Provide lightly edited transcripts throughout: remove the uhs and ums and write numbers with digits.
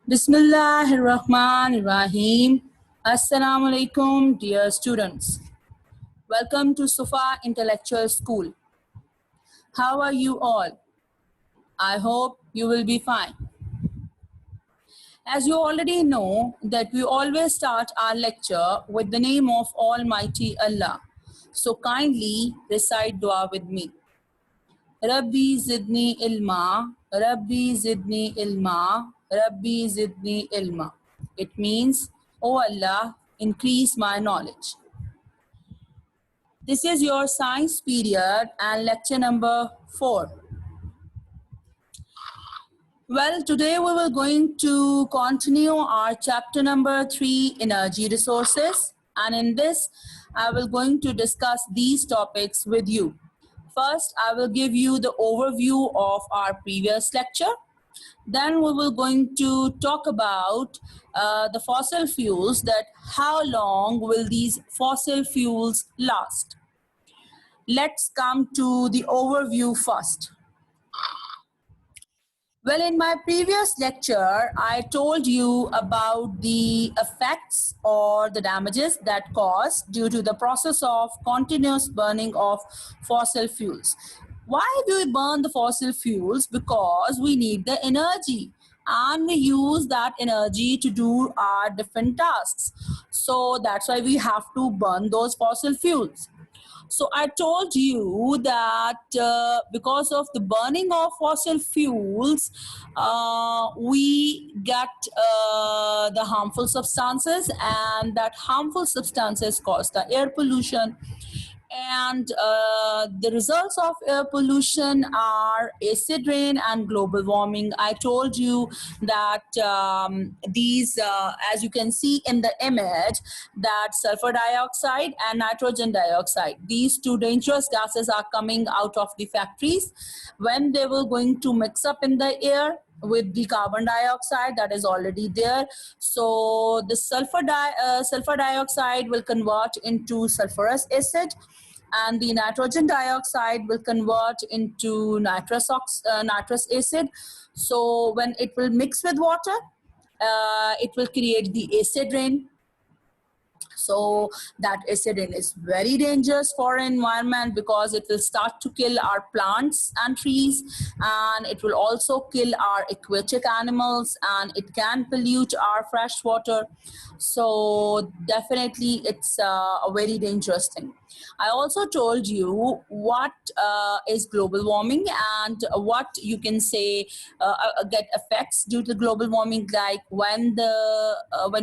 Bismillahirrahmanirrahim. Assalamu alaikum, dear students. Welcome to Sufa Intellectual School. How are you all? I hope you will be fine. As you already know that we always start our lecture with the name of Almighty Allah. So kindly recite dua with me. Rabbi zidni ilma, Rabbi zidni ilma, Rabbi zidni ilma. It means, "O Allah, increase my knowledge." This is your science period and lecture number 4. Well, today we were going to continue our chapter number 3, energy resources. And in this, I will going to discuss these topics with you. First, I will give you the overview of our previous lecture. Then we will going to talk about the fossil fuels, that how long will these fossil fuels last. Let's come to the overview first. Well, in my previous lecture, I told you about the effects or the damages that caused due to the process of continuous burning of fossil fuels. Why do we burn the fossil fuels? Because we need the energy and we use that energy to do our different tasks. So that's why we have to burn those fossil fuels. So I told you that because of the burning of fossil fuels, we get the harmful substances, and that harmful substances cause the air pollution. And the results of air pollution are acid rain and global warming. I told you that these, as you can see in the image, that sulfur dioxide and nitrogen dioxide, these two dangerous gases are coming out of the factories. When they were going to mix up in the air with the carbon dioxide that is already there, so the sulfur dioxide will convert into sulfurous acid, and the nitrogen dioxide will convert into nitrous acid. So when it will mix with water, it will create the acid rain. So that acid rain is very dangerous for environment because it will start to kill our plants and trees, and it will also kill our aquatic animals, and it can pollute our fresh water. So definitely it's a very dangerous thing. I also told you what is global warming and what you can say get effects due to global warming, like when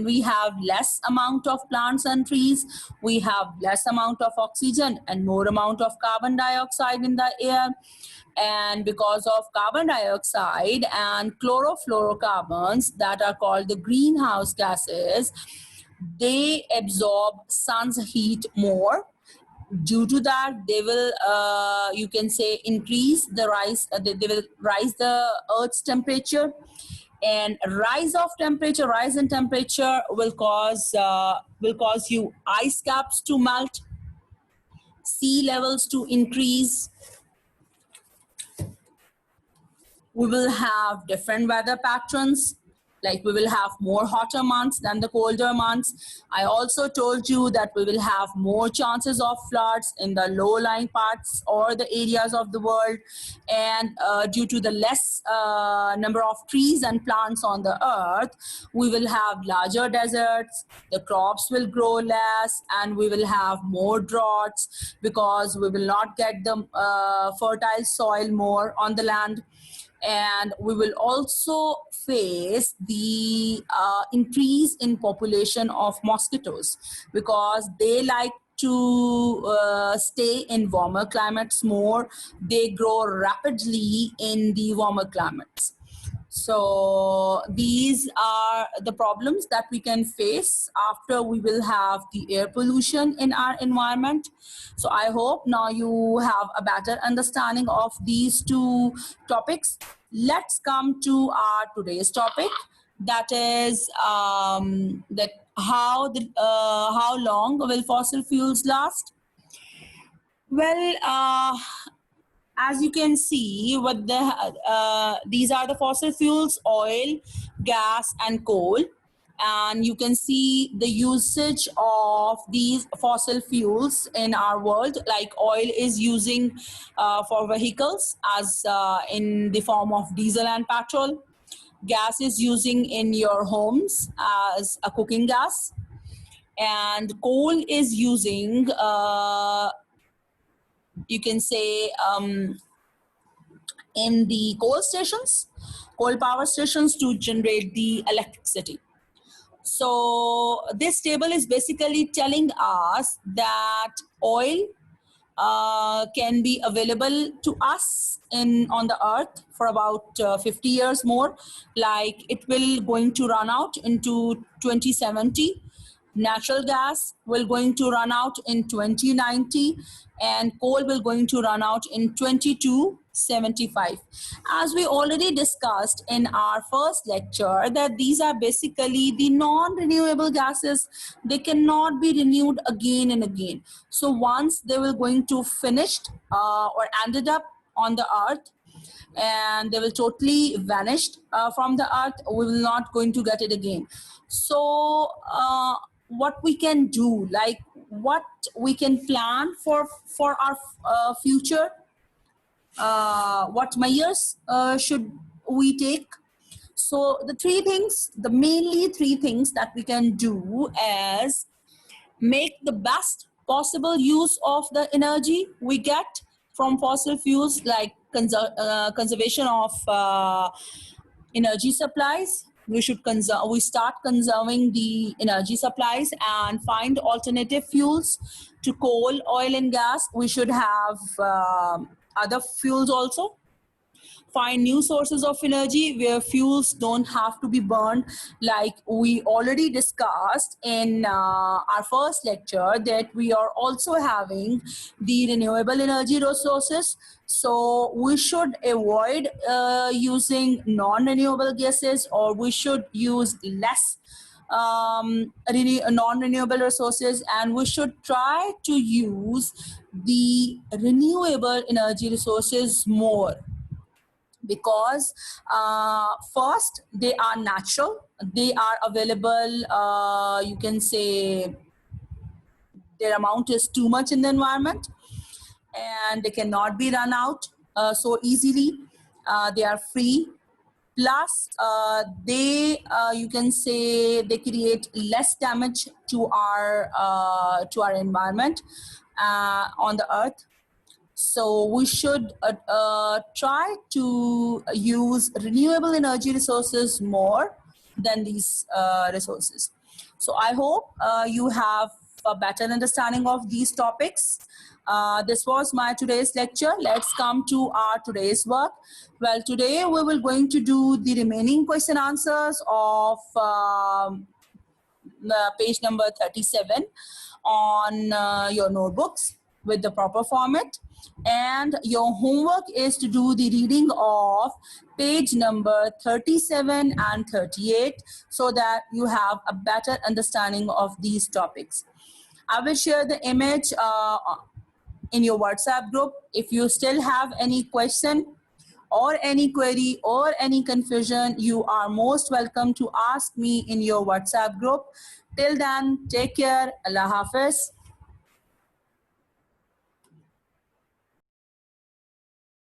we have less amount of plants and trees, we have less amount of oxygen and more amount of carbon dioxide in the air. And because of carbon dioxide and chlorofluorocarbons that are called the greenhouse gases, they absorb sun's heat more. Due to that, they will you can say increase the rise, they will rise the earth's temperature, and rise in temperature will cause you ice caps to melt, sea levels to increase. We will have different weather patterns, like we will have more hotter months than the colder months. I also told you that we will have more chances of floods in the low-lying parts or the areas of the world, and due to the less number of trees and plants on the earth, we will have larger deserts, the crops will grow less, and we will have more droughts because we will not get the fertile soil more on the land. And we will also face the increase in population of mosquitoes because they like to stay in warmer climates more. They grow rapidly in the warmer climates. So these are the problems that we can face after we will have the air pollution in our environment. So I hope now you have a better understanding of these two topics. Let's come to our today's topic, that is that how long will fossil fuels last? Well, as you can see, what these are the fossil fuels: oil, gas, and coal. And you can see the usage of these fossil fuels in our world. Like oil is using for vehicles as in the form of diesel and petrol. Gas is using in your homes as a cooking gas, and coal is using you can say in the coal power stations to generate the electricity. So this table is basically telling us that oil can be available to us on the earth for about 50 years more. Like it will going to run out into 2070. Natural gas will going to run out in 2090, and coal will going to run out in 2275. As we already discussed in our first lecture, that these are basically the non-renewable gases. They cannot be renewed again and again. So once they will going to finished or ended up on the earth, and they will totally vanished from the earth, we will not going to get it again. So what we can do, like what we can plan for our future, what measures should we take? So the mainly three things that we can do is make the best possible use of the energy we get from fossil fuels, like conservation of energy supplies. We start conserving the energy supplies and find alternative fuels to coal, oil, and gas. We should have other fuels also. Find new sources of energy where fuels don't have to be burned, like we already discussed in our first lecture, that we are also having the renewable energy resources. So we should avoid using non-renewable gases, or we should use less non-renewable resources, and we should try to use the renewable energy resources more, because first, they are natural, they are available, you can say their amount is too much in the environment, and they cannot be run out so easily. They are free, plus they you can say they create less damage to our environment on the earth. So we should try to use renewable energy resources more than these resources. So I hope you have a better understanding of these topics. This was my today's lecture. Let's come to our today's work. Well, today we will going to do the remaining question answers of page number 37 on your notebooks with the proper format, and your homework is to do the reading of page number 37 and 38, so that you have a better understanding of these topics. I will share the image in your WhatsApp group. If you still have any question or any query or any confusion, you are most welcome to ask me in your WhatsApp group. Till then, take care. Allah Hafiz.